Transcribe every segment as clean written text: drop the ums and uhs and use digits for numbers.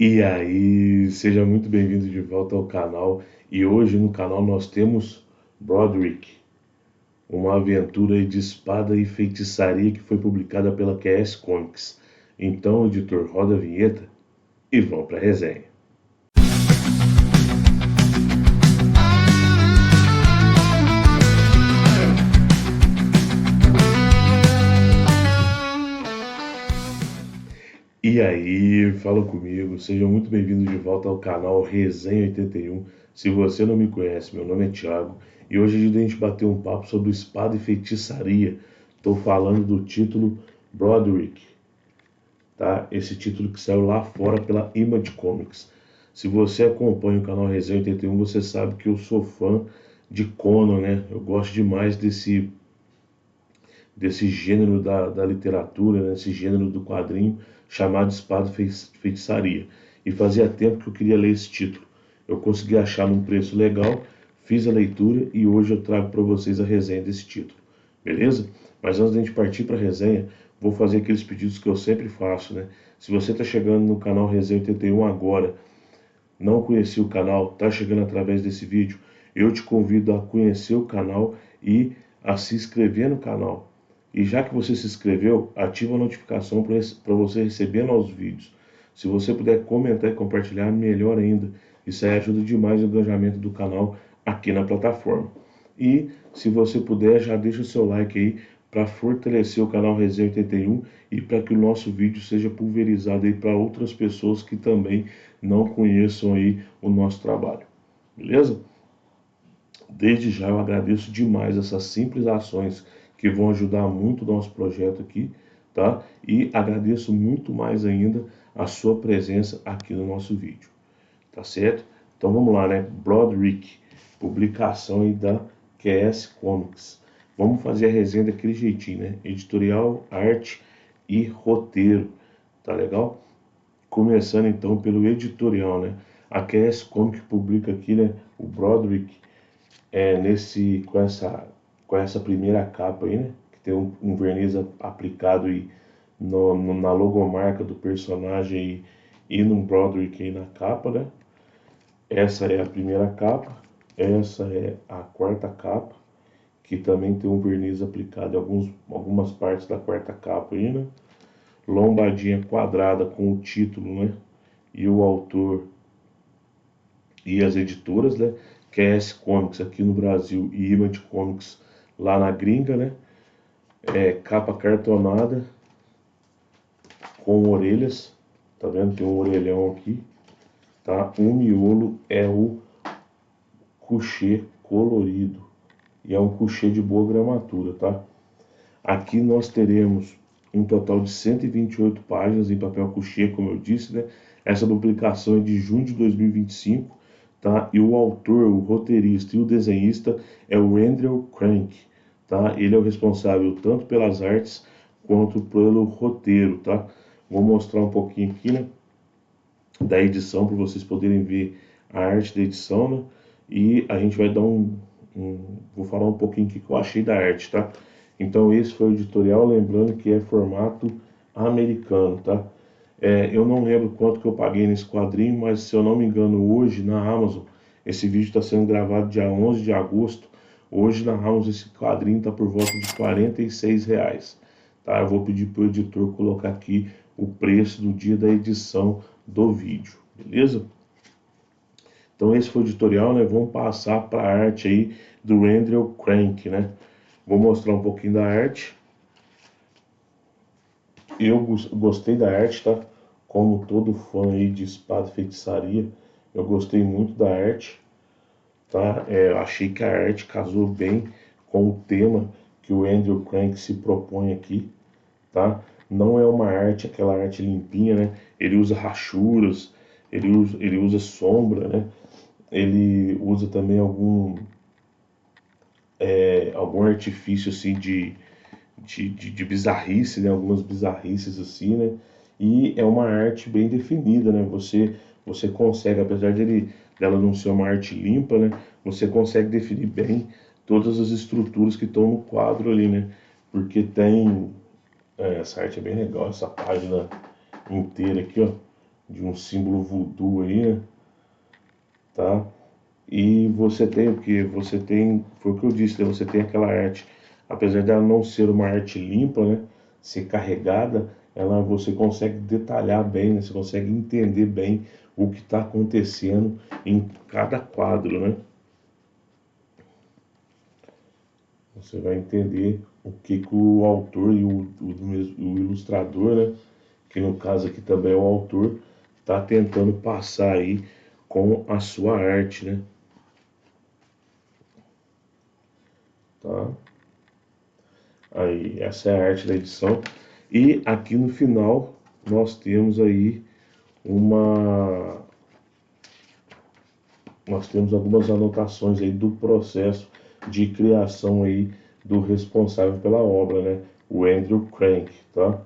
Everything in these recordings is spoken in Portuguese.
E aí, seja muito bem-vindo de volta ao canal. E hoje no canal nós temos Broderick, uma aventura aí de espada e feitiçaria que foi publicada pela QS Comics. Então, editor, roda a vinheta e vamos para a resenha. E aí, fala comigo, sejam muito bem-vindos de volta ao canal Resenha 81. Se você não me conhece, meu nome é Thiago e hoje a gente bater um papo sobre espada e feitiçaria. Estou falando do título Broderick, tá? Esse título que saiu lá fora pela Image Comics. Se você acompanha o canal Resenha 81, você sabe que eu sou fã de Conan, né? Eu gosto demais desse gênero da literatura, né? Esse gênero do quadrinho chamado Espada e Feitiçaria. E fazia tempo que eu queria ler esse título. Eu consegui achar num preço legal, fiz a leitura e hoje eu trago para vocês a resenha desse título. Beleza? Mas antes de a gente partir para a resenha, vou fazer aqueles pedidos que eu sempre faço, né? Se você está chegando no canal Resenha 81 agora, não conhecia o canal, está chegando através desse vídeo, eu te convido a conhecer o canal e a se inscrever no canal. E já que você se inscreveu, ativa a notificação para você receber novos vídeos. Se você puder comentar e compartilhar, melhor ainda. Isso aí ajuda demais o engajamento do canal aqui na plataforma. E se você puder, já deixa o seu like aí para fortalecer o canal Resenha 81 e para que o nosso vídeo seja pulverizado aí para outras pessoas que também não conheçam aí o nosso trabalho. Beleza? Desde já eu agradeço demais essas simples ações que vão ajudar muito o nosso projeto aqui, tá? E agradeço muito mais ainda a sua presença aqui no nosso vídeo, tá certo? Então vamos lá, né? Broderick, publicação aí da QS Comics. Vamos fazer a resenha daquele jeitinho, né? Editorial, arte e roteiro, tá legal? Começando então pelo editorial, né? A QS Comics publica aqui, né? O Broderick com essa primeira capa aí, né? Que tem um verniz aplicado aí na logomarca do personagem aí, e no Broderick aí na capa, né? Essa é a primeira capa, essa é a quarta capa, que também tem um verniz aplicado em algumas partes da quarta capa aí, né? Lombadinha quadrada com o título, né? E o autor e as editoras, né? QS Comics aqui no Brasil e Image Comics lá na gringa, né? Capa cartonada com orelhas, tá vendo? Tem um orelhão aqui, tá? O miolo é o couchê colorido e é um couchê de boa gramatura, tá? Aqui nós teremos um total de 128 páginas em papel couchê, como eu disse, né? Essa publicação é de junho de 2025, tá? E o autor, o roteirista e o desenhista é o Randall Crank, tá? Ele é o responsável tanto pelas artes quanto pelo roteiro, tá? Vou mostrar um pouquinho aqui, né? Da edição para vocês poderem ver a arte da edição, né? E a gente vai dar vou falar um pouquinho o que eu achei da arte, tá? Então esse foi o editorial, lembrando que é formato americano, tá? Eu não lembro quanto que eu paguei nesse quadrinho, mas se eu não me engano hoje na Amazon, esse vídeo está sendo gravado dia 11 de agosto, hoje na Amazon esse quadrinho está por volta de R$ 46, tá? Eu vou pedir para o editor colocar aqui o preço do dia da edição do vídeo, beleza? Então esse foi o editorial, né? Vamos passar para a arte aí do Randall Crank, né? Vou mostrar um pouquinho da arte. Eu gostei da arte, tá? Como todo fã aí de espada e feitiçaria, eu gostei muito da arte, tá? Eu achei que a arte casou bem com o tema que o Randall Crank se propõe aqui, tá? Não é uma arte, aquela arte limpinha, né? Ele usa rachuras, ele usa sombra, né? Ele usa também algum artifício assim de bizarrice, né? Algumas bizarrices assim, né? E é uma arte bem definida, né? Você consegue, apesar dela não ser uma arte limpa, né? Você consegue definir bem todas as estruturas que estão no quadro ali, né? Porque essa arte é bem legal, essa página inteira aqui, ó. de um símbolo voodoo aí, né? Tá? E você tem o que? Você tem, foi o que eu disse, né? Você tem aquela arte, apesar dela não ser uma arte limpa, né? Ser carregada, ela você consegue detalhar bem, né? Você consegue entender bem o que está acontecendo em cada quadro, né? Você vai entender o que o autor e o ilustrador, né? Que no caso aqui também é o autor, está tentando passar aí com a sua arte, né? Tá? Aí, essa é a arte da edição. E aqui no final nós temos aí uma nós temos algumas anotações aí do processo de criação aí do responsável pela obra, né? O Andrew Crank, tá?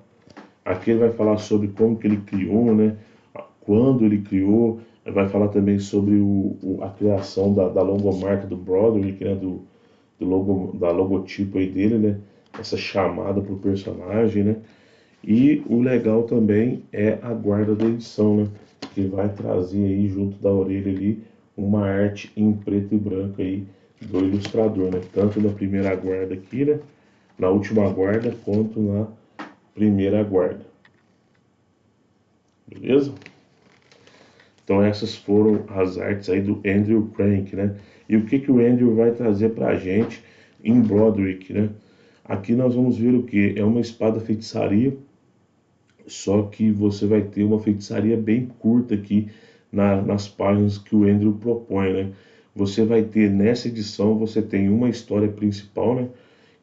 Aqui ele vai falar sobre como que ele criou, né? Quando ele criou, ele vai falar também sobre a criação da logomarca do Broderick, né? Da logotipo aí dele, né? Essa chamada pro personagem, né? E o legal também é a guarda da edição, né? Que vai trazer aí junto da orelha ali uma arte em preto e branco aí do ilustrador, né? Tanto na primeira guarda aqui, né? Na última guarda, quanto na primeira guarda. Beleza? Então essas foram as artes aí do Andrew Crank, né? E o que que o Andrew vai trazer pra gente em Broderick, né? Aqui nós vamos ver o que? É uma espada feitiçaria, só que você vai ter uma feitiçaria bem curta aqui nas páginas que o Andrew propõe, né? Você vai ter nessa edição, você tem uma história principal, né?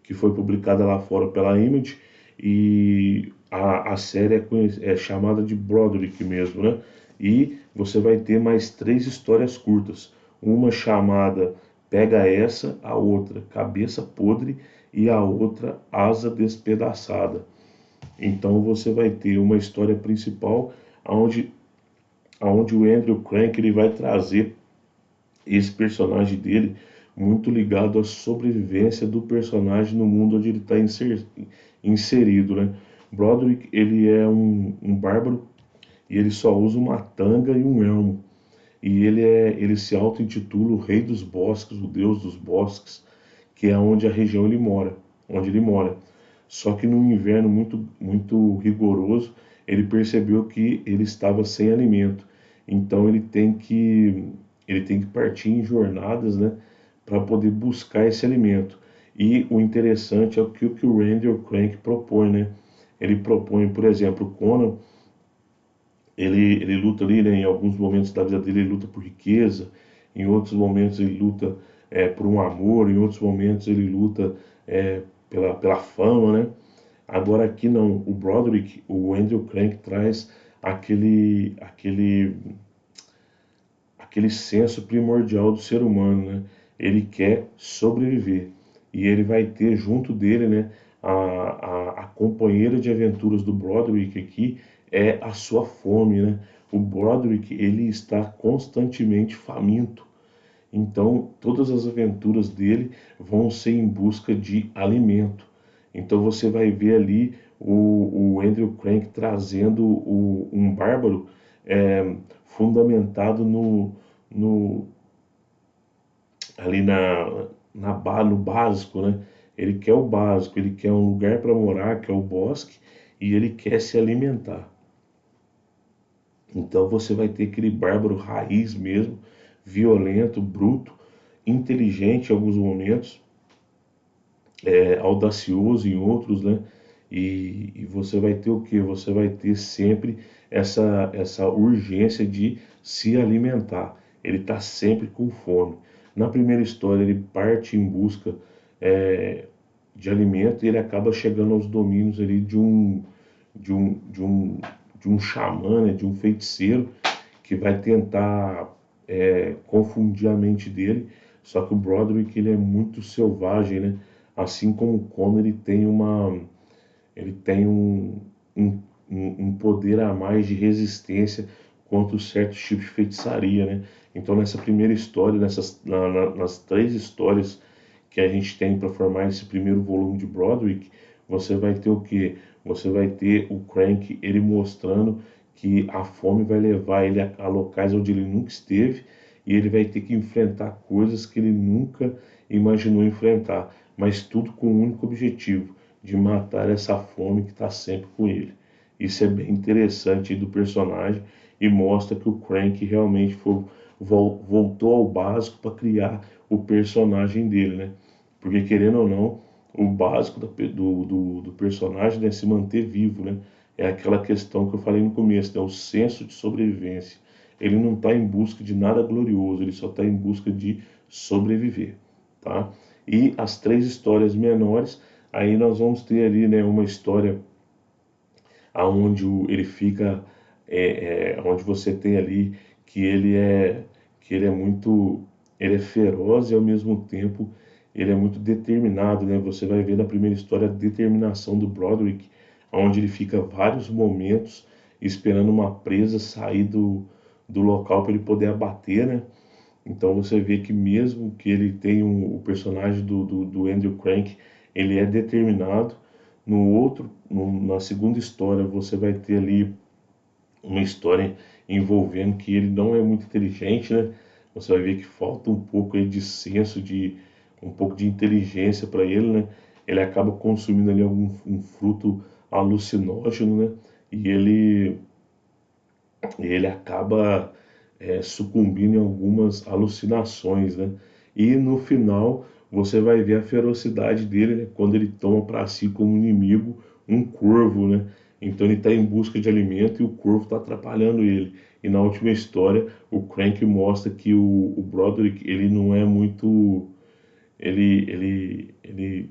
Que foi publicada lá fora pela Image e a série é chamada de Broderick mesmo, né? E você vai ter mais 3 histórias curtas, uma chamada Pega Essa, a outra Cabeça Podre e a outra Asa Despedaçada. Então você vai ter uma história principal onde o Andrew Crank ele vai trazer esse personagem dele muito ligado à sobrevivência do personagem no mundo onde ele está inserido, né? Broderick ele é um bárbaro e ele só usa uma tanga e um elmo. E ele se auto-intitula o Rei dos Bosques, o Deus dos Bosques, que é onde a região onde ele mora. Só que num inverno muito rigoroso, ele percebeu que ele estava sem alimento. Então ele tem que partir em jornadas, né, para poder buscar esse alimento. E o interessante é o que o Randall Crank propõe, né? Ele propõe, por exemplo, o Conan, ele luta ali, né, em alguns momentos da vida dele, ele luta por riqueza, em outros momentos ele luta por um amor, em outros momentos ele luta pela fama, né? Agora aqui não, o Broderick, o Andrew Crank traz aquele senso primordial do ser humano, né? Ele quer sobreviver e ele vai ter junto dele, né, a companheira de aventuras do Broderick aqui é a sua fome, né? O Broderick ele está constantemente faminto, então todas as aventuras dele vão ser em busca de alimento. Então você vai ver ali o Andrew Crank trazendo um bárbaro fundamentado no, ali no básico, né? Ele quer o básico, ele quer um lugar para morar, que é o bosque, e ele quer se alimentar. Então você vai ter aquele bárbaro raiz mesmo, violento, bruto, inteligente em alguns momentos, audacioso em outros, né? E você vai ter o que? Você vai ter sempre essa urgência de se alimentar. Ele está sempre com fome. Na primeira história, ele parte em busca de alimento e ele acaba chegando aos domínios ali de um, de um, de um xamã, né? De um feiticeiro que vai tentar confundir a mente dele. Só que o Broderick ele é muito selvagem, né? Assim como o Conan ele tem um, um poder a mais de resistência contra certos tipos de feitiçaria, né? Então nessa primeira história, nas 3 histórias que a gente tem para formar esse primeiro volume de Broderick, você vai ter o que? Você vai ter o Crank ele mostrando que a fome vai levar ele a locais onde ele nunca esteve e ele vai ter que enfrentar coisas que ele nunca imaginou enfrentar, mas tudo com um único objetivo, de matar essa fome que está sempre com ele. Isso é bem interessante do personagem e mostra que o Crank realmente voltou ao básico para criar o personagem dele, né? Porque querendo ou não, o básico do personagem é se manter vivo, né? É aquela questão que eu falei no começo, né? O senso de sobrevivência. Ele não está em busca de nada glorioso, ele só está em busca de sobreviver, tá? E as três histórias menores, aí nós vamos ter ali, né, uma história aonde ele fica, onde você tem ali que ele é muito, ele é feroz e ao mesmo tempo ele é muito determinado, né? Você vai ver na primeira história a determinação do Broderick, onde ele fica vários momentos esperando uma presa sair do local para ele poder abater, né? Então você vê que mesmo que ele tenha o personagem do Andrew Crank, ele é determinado. Na segunda história, você vai ter ali uma história envolvendo que ele não é muito inteligente, né? Você vai ver que falta um pouco aí de senso, um pouco de inteligência para ele, né? Ele acaba consumindo ali um fruto alucinógeno, né? E ele acaba sucumbindo em algumas alucinações, né? E no final você vai ver a ferocidade dele, né? Quando ele toma para si como inimigo um corvo, né? Então ele está em busca de alimento e o corvo está atrapalhando ele. E na última história o Crank mostra que o Broderick ele não é muito, ele, ele, ele,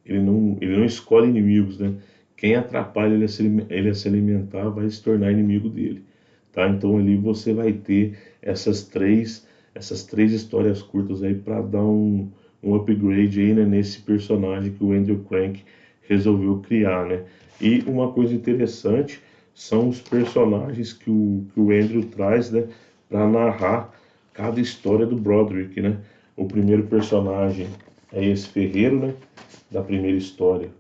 ele não escolhe inimigos, né? Quem atrapalha ele a se alimentar vai se tornar inimigo dele, tá? Então ali você vai ter essas três histórias curtas aí para dar um upgrade aí, né, nesse personagem que o Andrew Crank resolveu criar, né? E uma coisa interessante são os personagens que o Andrew traz, né, para narrar cada história do Broderick, né? O primeiro personagem é esse ferreiro, né? Da primeira história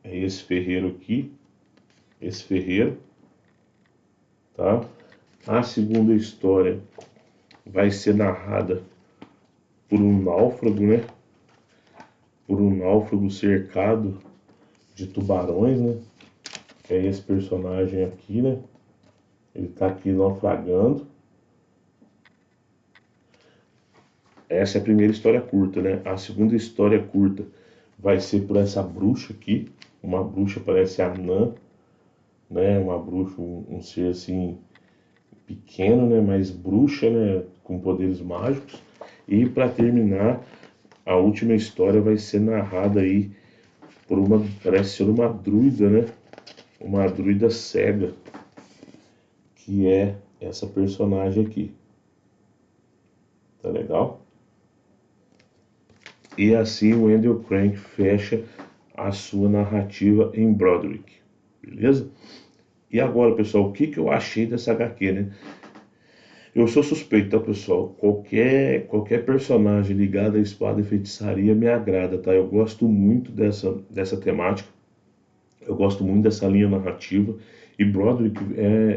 é esse ferreiro aqui, esse ferreiro, tá? A segunda história vai ser narrada por um náufrago, né? Por um náufrago cercado de tubarões, né? Que é esse personagem aqui, né? Ele tá aqui naufragando. Essa é a primeira história curta, né? A segunda história curta vai ser por essa bruxa aqui. Uma bruxa parece anã, né? Uma bruxa, um ser assim pequeno, né? Mas bruxa, né? Com poderes mágicos. E para terminar, a última história vai ser narrada aí por parece ser uma druida, né? Uma druida cega, que é essa personagem aqui. Tá legal? E assim o Andrew Crank fecha a sua narrativa em Broderick, beleza? E agora, pessoal, o que eu achei dessa HQ, né? Eu sou suspeito, tá, pessoal? Qualquer personagem ligado à espada e feitiçaria me agrada, tá? Eu gosto muito dessa temática, eu gosto muito dessa linha narrativa, e Broderick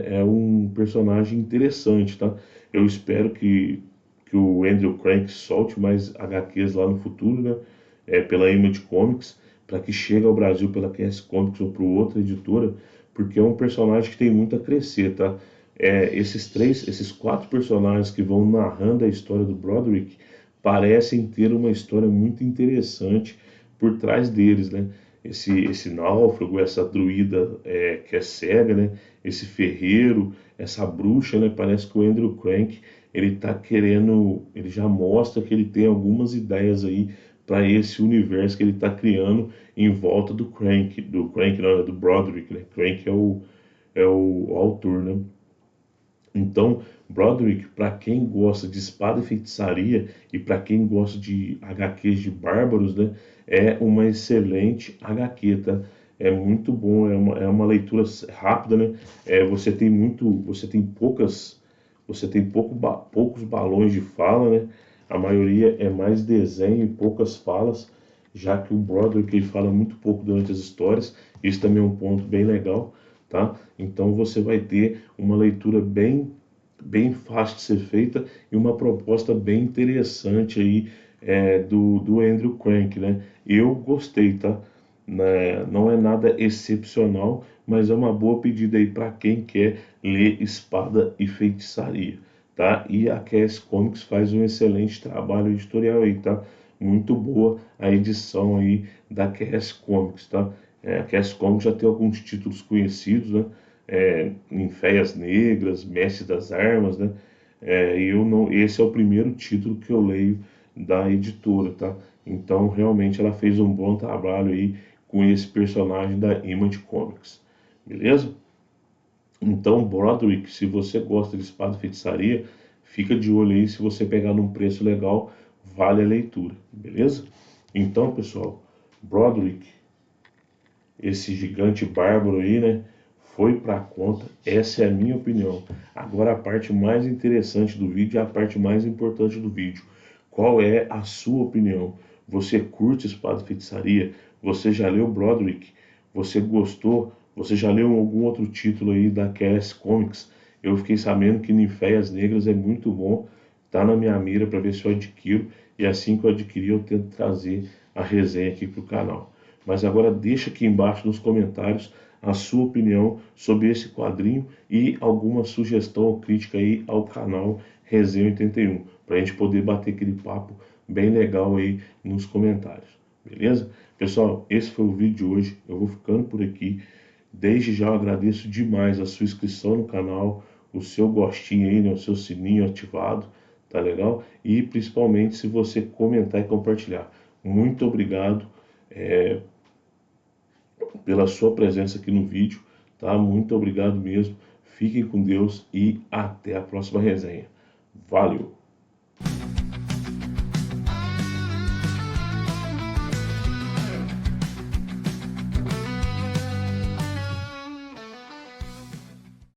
é um personagem interessante, tá? Eu espero que o Andrew Crank solte mais HQs lá no futuro, né? Pela Image Comics, para que chegue ao Brasil pela QS Comics ou por outra editora, porque é um personagem que tem muito a crescer, tá? Esses quatro personagens que vão narrando a história do Broderick parecem ter uma história muito interessante por trás deles, né? Esse náufrago, essa druida que é cega, né? Esse ferreiro, essa bruxa, né? Parece que o Andrew Crank ele tá querendo, ele já mostra que ele tem algumas ideias aí para esse universo que ele está criando em volta do Crank não, do Broderick, né? Crank é o autor, né? Então, Broderick, para quem gosta de espada e feitiçaria e para quem gosta de HQs de bárbaros, né, é uma excelente HQ, tá? É muito bom, é uma leitura rápida, né? Você tem poucos balões de fala, né? A maioria é mais desenho e poucas falas, já que o Broderick ele fala muito pouco durante as histórias. Isso também é um ponto bem legal, tá? Então você vai ter uma leitura bem fácil de ser feita e uma proposta bem interessante aí do Andrew Crank, né? Eu gostei, tá? Né? Não é nada excepcional, mas é uma boa pedida aí para quem quer ler Espada e Feitiçaria, tá? E a Cass Comics faz um excelente trabalho editorial aí, tá? Muito boa a edição aí da Cass Comics, tá? A Cass Comics já tem alguns títulos conhecidos, né? Ninféias Negras, Mestre das Armas, né? Eu não, esse é o primeiro título que eu leio da editora, tá? Então realmente ela fez um bom trabalho aí com esse personagem da Image Comics, beleza? Então, Broderick, se você gosta de Espada e Feitiçaria, fica de olho aí, se você pegar num preço legal, vale a leitura, beleza? Então, pessoal, Broderick, esse gigante bárbaro aí, né? Foi pra conta, essa é a minha opinião. Agora a parte mais interessante do vídeo é a parte mais importante do vídeo. Qual é a sua opinião? Você curte Espada e Feitiçaria? Você já leu Broderick? Você gostou? Você já leu algum outro título aí da Cass Comics? Eu fiquei sabendo que Ninféias Negras é muito bom, tá na minha mira para ver se eu adquiro, e assim que eu adquirir eu tento trazer a resenha aqui pro canal. Mas agora deixa aqui embaixo nos comentários a sua opinião sobre esse quadrinho e alguma sugestão ou crítica aí ao canal Resenha 81, para a gente poder bater aquele papo bem legal aí nos comentários, beleza? Pessoal, esse foi o vídeo de hoje, eu vou ficando por aqui. Desde já eu agradeço demais a sua inscrição no canal, o seu gostinho aí, né, o seu sininho ativado, tá legal? E principalmente se você comentar e compartilhar. Muito obrigado pela sua presença aqui no vídeo, tá? Muito obrigado mesmo. Fiquem com Deus e até a próxima resenha. Valeu!